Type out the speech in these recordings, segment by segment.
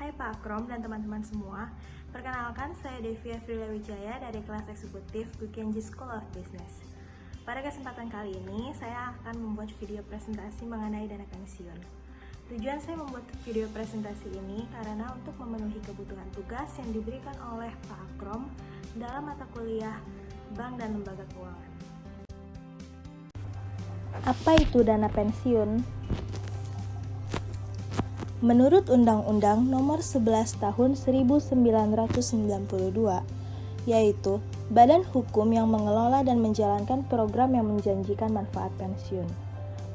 Hai Pak Akrom dan teman-teman semua. Perkenalkan, saya Devia Frida Wijaya dari kelas eksekutif Guggenheim School of Business. Pada kesempatan kali ini, saya akan membuat video presentasi mengenai dana pensiun. Tujuan saya membuat video presentasi ini karena untuk memenuhi kebutuhan tugas yang diberikan oleh Pak Akrom dalam mata kuliah Bank dan Lembaga Keuangan. Apa itu dana pensiun? Menurut Undang-Undang Nomor 11 Tahun 1992, yaitu badan hukum yang mengelola dan menjalankan program yang menjanjikan manfaat pensiun.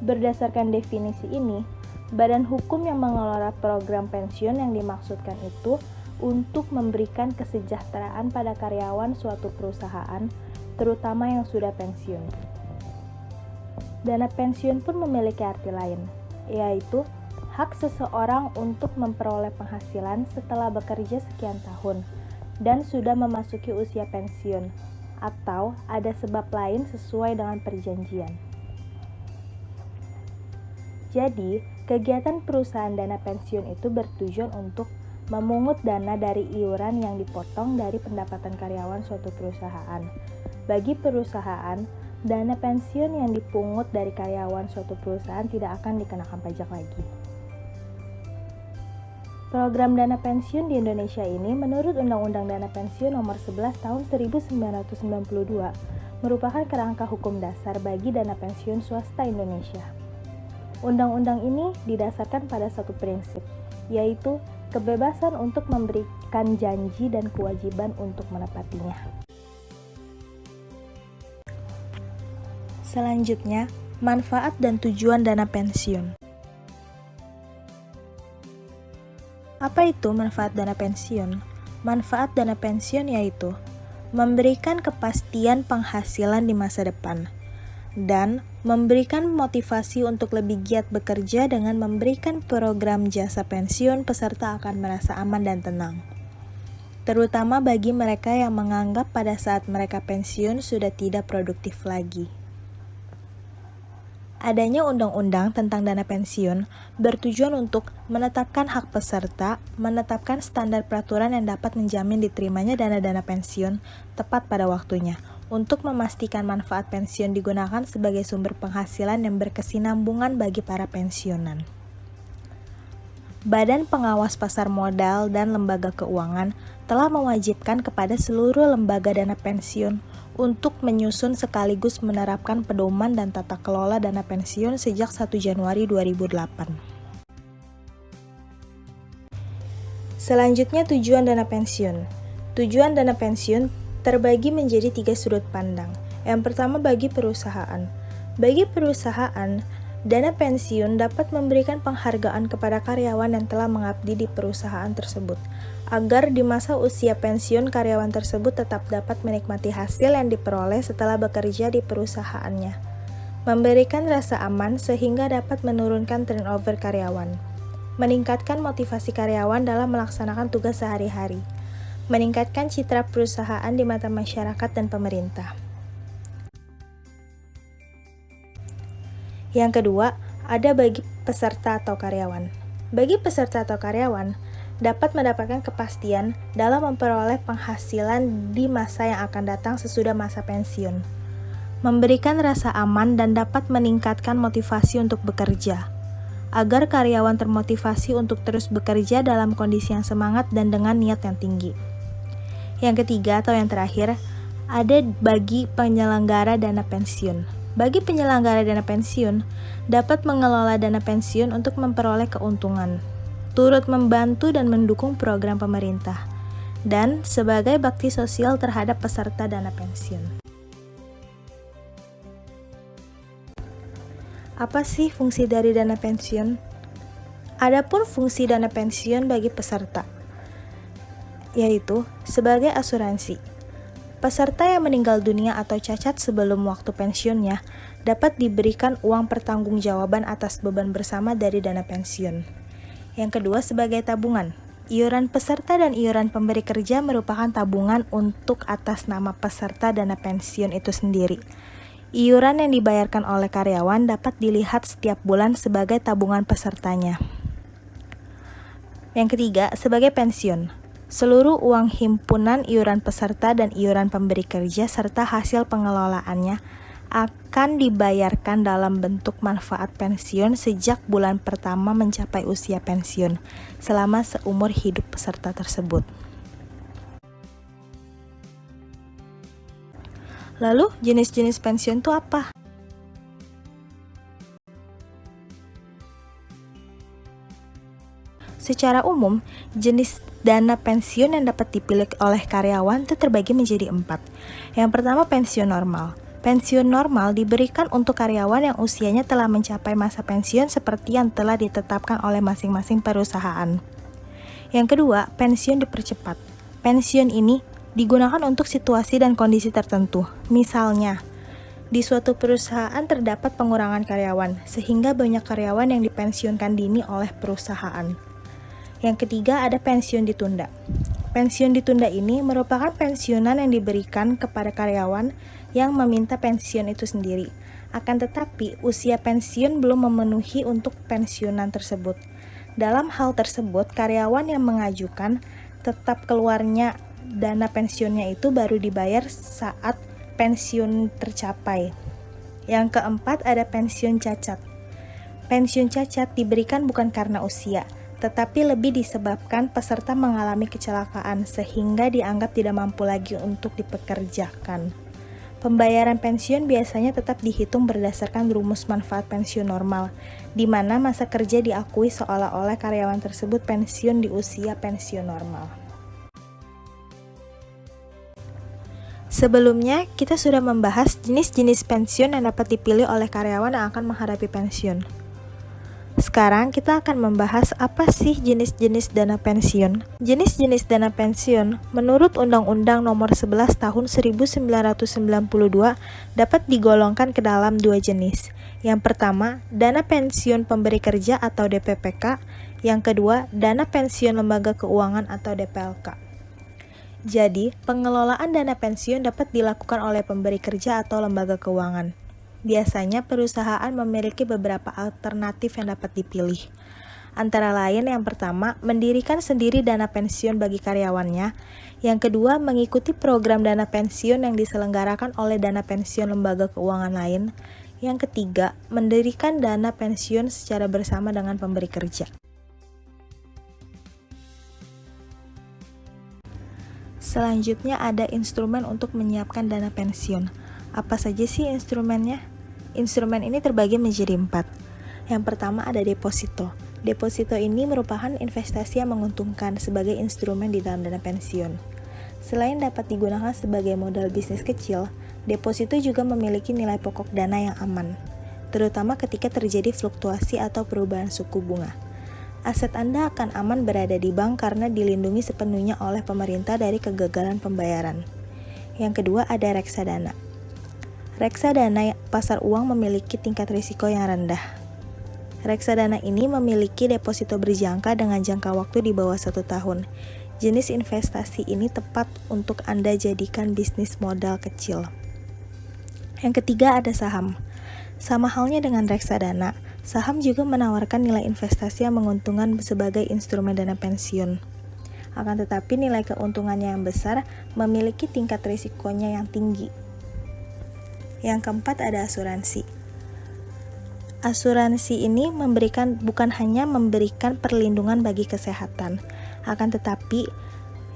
Berdasarkan definisi ini, badan hukum yang mengelola program pensiun yang dimaksudkan itu untuk memberikan kesejahteraan pada karyawan suatu perusahaan, terutama yang sudah pensiun. Dana pensiun pun memiliki arti lain, yaitu hak seseorang untuk memperoleh penghasilan setelah bekerja sekian tahun dan sudah memasuki usia pensiun, atau ada sebab lain sesuai dengan perjanjian. Jadi, kegiatan perusahaan dana pensiun itu bertujuan untuk memungut dana dari iuran yang dipotong dari pendapatan karyawan suatu perusahaan. Bagi perusahaan, dana pensiun yang dipungut dari karyawan suatu perusahaan tidak akan dikenakan pajak lagi. Program dana pensiun di Indonesia ini menurut Undang-Undang Dana Pensiun Nomor 11 Tahun 1992 merupakan kerangka hukum dasar bagi dana pensiun swasta Indonesia. Undang-undang ini didasarkan pada satu prinsip, yaitu kebebasan untuk memberikan janji dan kewajiban untuk menepatinya. Selanjutnya, manfaat dan tujuan dana pensiun. Apa itu manfaat dana pensiun? Manfaat dana pensiun yaitu memberikan kepastian penghasilan di masa depan dan memberikan motivasi untuk lebih giat bekerja dengan memberikan program jasa pensiun peserta akan merasa aman dan tenang. Terutama bagi mereka yang menganggap pada saat mereka pensiun sudah tidak produktif lagi. Adanya undang-undang tentang dana pensiun bertujuan untuk menetapkan hak peserta, menetapkan standar peraturan yang dapat menjamin diterimanya dana-dana pensiun tepat pada waktunya, untuk memastikan manfaat pensiun digunakan sebagai sumber penghasilan yang berkesinambungan bagi para pensiunan. Badan Pengawas Pasar Modal dan Lembaga Keuangan telah mewajibkan kepada seluruh lembaga dana pensiun untuk menyusun sekaligus menerapkan pedoman dan tata kelola dana pensiun sejak 1 Januari 2008. Selanjutnya, tujuan dana pensiun. Tujuan dana pensiun terbagi menjadi 3 sudut pandang. Yang pertama, bagi perusahaan. Bagi perusahaan, dana pensiun dapat memberikan penghargaan kepada karyawan yang telah mengabdi di perusahaan tersebut, agar di masa usia pensiun karyawan tersebut tetap dapat menikmati hasil yang diperoleh setelah bekerja di perusahaannya. Memberikan rasa aman sehingga dapat menurunkan turnover karyawan. Meningkatkan motivasi karyawan dalam melaksanakan tugas sehari-hari. Meningkatkan citra perusahaan di mata masyarakat dan pemerintah. Yang kedua, ada bagi peserta atau karyawan. Bagi peserta atau karyawan, dapat mendapatkan kepastian dalam memperoleh penghasilan di masa yang akan datang sesudah masa pensiun. Memberikan rasa aman dan dapat meningkatkan motivasi untuk bekerja, agar karyawan termotivasi untuk terus bekerja dalam kondisi yang semangat dan dengan niat yang tinggi. Yang ketiga atau yang terakhir, ada bagi penyelenggara dana pensiun. Bagi penyelenggara dana pensiun, dapat mengelola dana pensiun untuk memperoleh keuntungan, turut membantu dan mendukung program pemerintah, dan sebagai bakti sosial terhadap peserta dana pensiun. Apa sih fungsi dari dana pensiun? Adapun fungsi dana pensiun bagi peserta, yaitu sebagai asuransi. Peserta yang meninggal dunia atau cacat sebelum waktu pensiunnya dapat diberikan uang pertanggungjawaban atas beban bersama dari dana pensiun. Yang kedua, sebagai tabungan. Iuran peserta dan iuran pemberi kerja merupakan tabungan untuk atas nama peserta dana pensiun itu sendiri. Iuran yang dibayarkan oleh karyawan dapat dilihat setiap bulan sebagai tabungan pesertanya. Yang ketiga, sebagai pensiun. Seluruh uang himpunan, iuran peserta, dan iuran pemberi kerja serta hasil pengelolaannya akan dibayarkan dalam bentuk manfaat pensiun sejak bulan pertama mencapai usia pensiun selama seumur hidup peserta tersebut. Lalu, jenis-jenis pensiun itu apa? Secara umum, jenis dana pensiun yang dapat dipilih oleh karyawan itu terbagi menjadi 4. Yang pertama, pensiun normal. Pensiun normal diberikan untuk karyawan yang usianya telah mencapai masa pensiun seperti yang telah ditetapkan oleh masing-masing perusahaan. Yang kedua, pensiun dipercepat. Pensiun ini digunakan untuk situasi dan kondisi tertentu. Misalnya, di suatu perusahaan terdapat pengurangan karyawan, sehingga banyak karyawan yang dipensiunkan dini oleh perusahaan. Yang ketiga, ada pensiun ditunda. Pensiun ditunda ini merupakan pensiunan yang diberikan kepada karyawan yang meminta pensiun itu sendiri. Akan tetapi, usia pensiun belum memenuhi untuk pensiunan tersebut. Dalam hal tersebut, karyawan yang mengajukan tetap keluarnya dana pensiunnya itu baru dibayar saat pensiun tercapai. Yang keempat, ada pensiun cacat. Pensiun cacat diberikan bukan karena usia, tetapi lebih disebabkan peserta mengalami kecelakaan sehingga dianggap tidak mampu lagi untuk dipekerjakan. Pembayaran pensiun biasanya tetap dihitung berdasarkan rumus manfaat pensiun normal, di mana masa kerja diakui seolah-olah karyawan tersebut pensiun di usia pensiun normal. Sebelumnya, kita sudah membahas jenis-jenis pensiun yang dapat dipilih oleh karyawan yang akan menghadapi pensiun. Sekarang kita akan membahas apa sih jenis-jenis dana pensiun. Jenis-jenis dana pensiun menurut Undang-Undang Nomor 11 Tahun 1992 dapat digolongkan ke dalam 2 jenis. Yang pertama, dana pensiun pemberi kerja atau DPPK. Yang kedua, dana pensiun lembaga keuangan atau DPLK. Jadi, pengelolaan dana pensiun dapat dilakukan oleh pemberi kerja atau lembaga keuangan. Biasanya perusahaan memiliki beberapa alternatif yang dapat dipilih. Antara lain, yang pertama, mendirikan sendiri dana pensiun bagi karyawannya. Yang kedua, mengikuti program dana pensiun yang diselenggarakan oleh dana pensiun lembaga keuangan lain. Yang ketiga, mendirikan dana pensiun secara bersama dengan pemberi kerja. Selanjutnya ada instrumen untuk menyiapkan dana pensiun. Apa saja sih instrumennya? Instrumen ini terbagi menjadi 4. Yang pertama ada deposito. Deposito ini merupakan investasi yang menguntungkan sebagai instrumen di dalam dana pensiun. Selain dapat digunakan sebagai modal bisnis kecil, deposito juga memiliki nilai pokok dana yang aman, terutama ketika terjadi fluktuasi atau perubahan suku bunga. Aset Anda akan aman berada di bank karena dilindungi sepenuhnya oleh pemerintah dari kegagalan pembayaran. Yang kedua ada reksadana. Reksadana pasar uang memiliki tingkat risiko yang rendah. Reksadana ini memiliki deposito berjangka dengan jangka waktu di bawah 1 tahun. Jenis investasi ini tepat untuk Anda jadikan bisnis modal kecil. Yang ketiga ada saham. Sama halnya dengan reksadana, saham juga menawarkan nilai investasi yang menguntungkan sebagai instrumen dana pensiun. Akan tetapi nilai keuntungannya yang besar memiliki tingkat risikonya yang tinggi. Yang keempat ada asuransi. Asuransi ini bukan hanya memberikan perlindungan bagi kesehatan, akan tetapi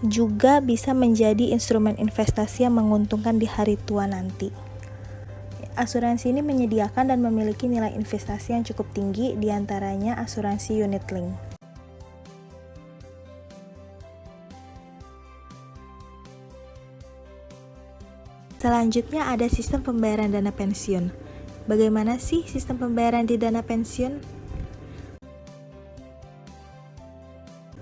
juga bisa menjadi instrumen investasi yang menguntungkan di hari tua nanti. Asuransi ini menyediakan dan memiliki nilai investasi yang cukup tinggi, diantaranya asuransi unit link. Selanjutnya ada sistem pembayaran dana pensiun. Bagaimana sih sistem pembayaran di dana pensiun?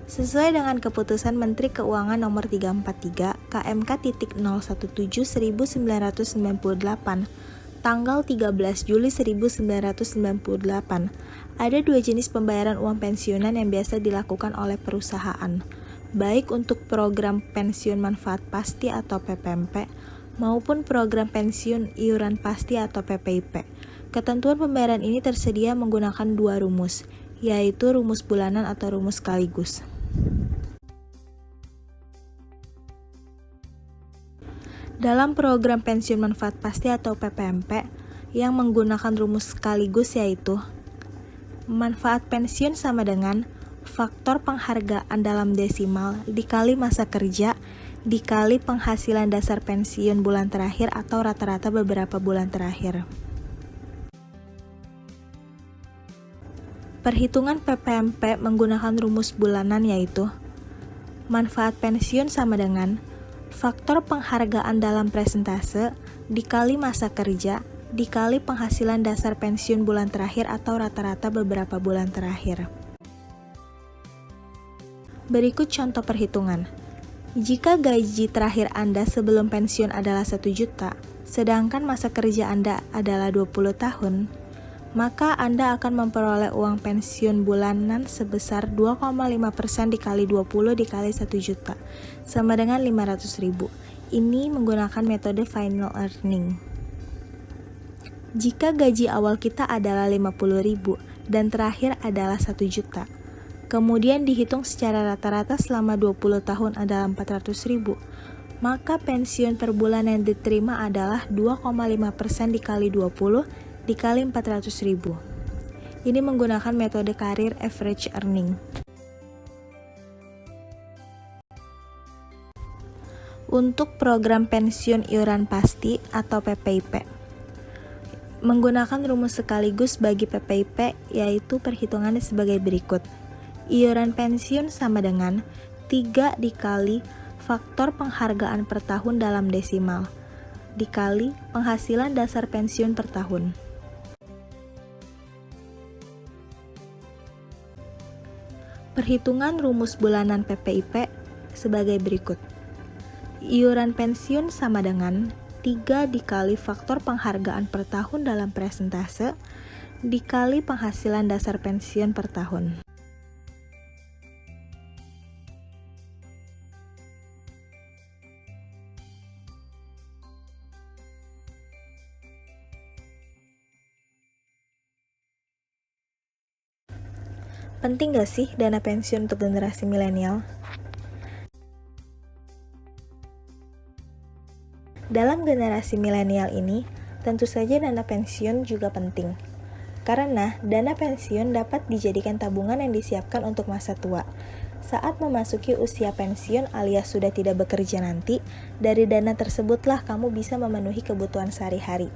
Sesuai dengan keputusan Menteri Keuangan Nomor 343 KMK.017/1998 tanggal 13 Juli 1998, ada 2 jenis pembayaran uang pensiunan yang biasa dilakukan oleh perusahaan, baik untuk program pensiun manfaat pasti atau PPMP maupun program pensiun iuran pasti atau PPIP. Ketentuan pembayaran ini tersedia menggunakan 2 rumus, yaitu rumus bulanan atau rumus sekaligus. Dalam program pensiun manfaat pasti atau PPMP yang menggunakan rumus sekaligus yaitu manfaat pensiun sama dengan faktor penghargaan dalam desimal dikali masa kerja dikali penghasilan dasar pensiun bulan terakhir atau rata-rata beberapa bulan terakhir. Perhitungan PPMP menggunakan rumus bulanan yaitu manfaat pensiun sama dengan faktor penghargaan dalam persentase dikali masa kerja dikali penghasilan dasar pensiun bulan terakhir atau rata-rata beberapa bulan terakhir. Berikut contoh perhitungan. Jika gaji terakhir Anda sebelum pensiun adalah 1 juta, sedangkan masa kerja Anda adalah 20 tahun, maka Anda akan memperoleh uang pensiun bulanan sebesar 2,5% dikali 20 dikali 1 juta, sama dengan 500.000. Ini menggunakan metode final earning. Jika gaji awal kita adalah 50.000 dan terakhir adalah 1 juta, kemudian dihitung secara rata-rata selama 20 tahun adalah 400.000, maka pensiun per bulan yang diterima adalah 2,5% dikali 20 dikali 400.000. Ini menggunakan metode career average earning. Untuk program pensiun iuran pasti atau PPIP, menggunakan rumus sekaligus bagi PPIP yaitu perhitungannya sebagai berikut. Iuran pensiun sama dengan 3 dikali faktor penghargaan per tahun dalam desimal dikali penghasilan dasar pensiun per tahun. Perhitungan rumus bulanan PPIP sebagai berikut. Iuran pensiun sama dengan 3 dikali faktor penghargaan per tahun dalam persentase dikali penghasilan dasar pensiun per tahun. Penting gak sih dana pensiun untuk generasi milenial? Dalam generasi milenial ini, tentu saja dana pensiun juga penting. Karena dana pensiun dapat dijadikan tabungan yang disiapkan untuk masa tua. Saat memasuki usia pensiun alias sudah tidak bekerja nanti, dari dana tersebutlah kamu bisa memenuhi kebutuhan sehari-hari.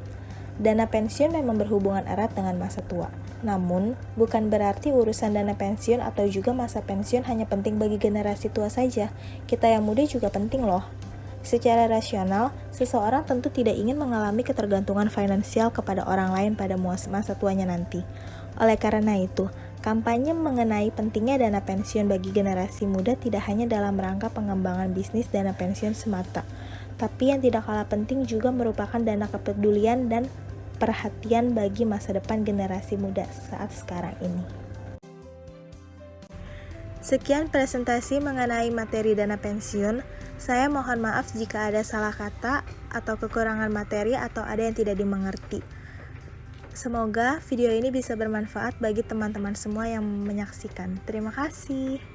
Dana pensiun memang berhubungan erat dengan masa tua. Namun, bukan berarti urusan dana pensiun atau juga masa pensiun hanya penting bagi generasi tua saja. Kita yang muda juga penting loh. Secara rasional, seseorang tentu tidak ingin mengalami ketergantungan finansial kepada orang lain pada masa tuanya nanti. Oleh karena itu, kampanye mengenai pentingnya dana pensiun bagi generasi muda tidak hanya dalam rangka pengembangan bisnis dana pensiun semata, tapi yang tidak kalah penting juga merupakan dana kepedulian dan perhatian bagi masa depan generasi muda saat sekarang ini. Sekian presentasi mengenai materi dana pensiun. Saya mohon maaf jika ada salah kata atau kekurangan materi atau ada yang tidak dimengerti. Semoga video ini bisa bermanfaat bagi teman-teman semua yang menyaksikan. Terima kasih.